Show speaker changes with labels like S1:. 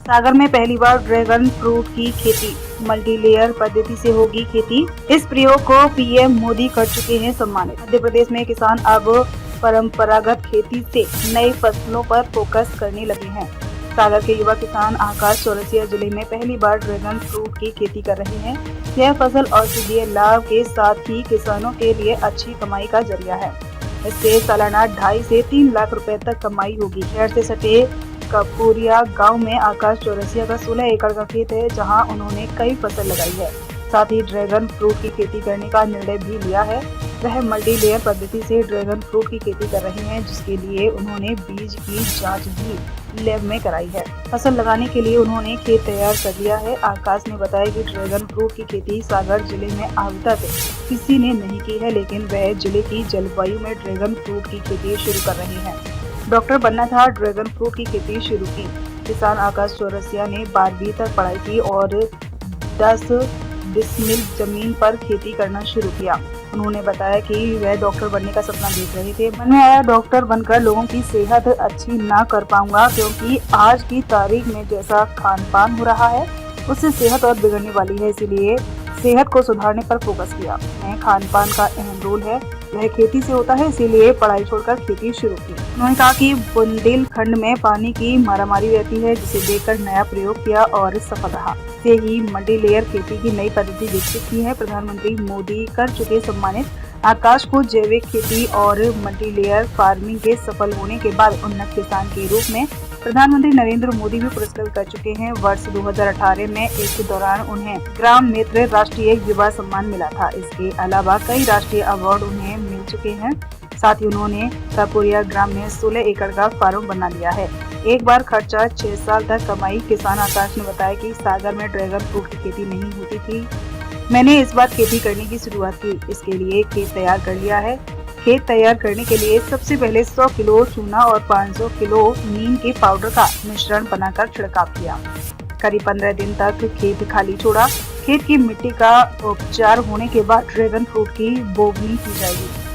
S1: सागर में पहली बार dragon fruit की खेती मल्टीलेयर पद्धति से होगी खेती। इस प्रयोग को पीएम मोदी कर चुके हैं सम्मानित। मध्य प्रदेश में किसान अब परंपरागत खेती से नई फसलों पर फोकस करने लगे हैं। सागर के युवा किसान आकाश चौरसिया जिले में पहली बार ड्रैगन फ्रूट की खेती कर रहे हैं। यह फसल औषधीय लाभ के साथ ही किसानों के लिए अच्छी कमाई का जरिया है। इससे सालाना 2.5 से 3 लाख रुपए तक कमाई होगी। शहर से सटे कपूरिया गांव में आकाश चौरसिया का 16 एकड़ का खेत है, जहां उन्होंने कई फसल लगाई है। साथ ही ड्रैगन फ्रूट की खेती करने का निर्णय भी लिया है। वह मल्टीलेयर पद्धति से ड्रैगन फ्रूट की खेती कर रहे हैं, जिसके लिए उन्होंने बीज की जांच भी लैब में कराई है। फसल लगाने के लिए उन्होंने खेत तैयार कर लिया है। आकाश ने बताया कि ड्रैगन फ्रूट की खेती सागर जिले में अब तक किसी ने नहीं की है, लेकिन वह जिले की जलवायु में ड्रैगन फ्रूट की खेती शुरू कर रहे हैं। डॉक्टर बनना था, ड्रैगन फ्रूट की खेती शुरू की। किसान आकाश चौरसिया ने 12वीं तक पढ़ाई की और 10 डिसमिल जमीन पर खेती करना शुरू किया। उन्होंने बताया कि वह डॉक्टर बनने का सपना देख रहे थे। मन में आया डॉक्टर बनकर लोगों की सेहत अच्छी ना कर पाऊंगा, क्योंकि आज की तारीख में जैसा खान पान हो रहा है उससे सेहत और बिगड़ने वाली है, इसीलिए सेहत को सुधारने पर फोकस किया। मैं खान पान का अहम रोल है, वह खेती से होता है, इसीलिए पढ़ाई छोड़कर खेती शुरू की। उन्होंने कहा कि बुंदेलखंड में पानी की मारामारी रहती है, जिसे देखकर नया प्रयोग किया और सफल रहा। से ही मल्टीलेयर खेती की नई पद्धति विकसित की है। प्रधानमंत्री मोदी कर चुके सम्मानित। आकाश को जैविक खेती और मल्टीलेयर फार्मिंग के सफल होने के बाद उन्नत किसान के रूप में प्रधानमंत्री नरेंद्र मोदी भी पुरस्कृत कर चुके हैं। वर्ष 2018 में इस दौरान उन्हें ग्राम मित्र राष्ट्रीय युवा सम्मान मिला था। इसके अलावा कई राष्ट्रीय अवार्ड उन्हें मिल चुके हैं। साथ ही उन्होंने कपूरिया ग्राम में 16 एकड़ का फार्म बना लिया है। एक बार खर्चा 6 साल तक कमाई। किसान आकाश ने बताया कि सागर में ड्रैगन फ्रूट की खेती नहीं होती थी। मैंने इस बार खेती करने की शुरुआत की। इसके लिए खेत तैयार कर लिया है। खेत तैयार करने के लिए सबसे पहले 100 किलो चूना और 500 किलो नीम के पाउडर का मिश्रण बनाकर छिड़काव किया। करीब 15 दिन तक खेत खाली छोड़ा। खेत की मिट्टी का उपचार होने के बाद ड्रैगन फ्रूट की बोवनी की जाएगी।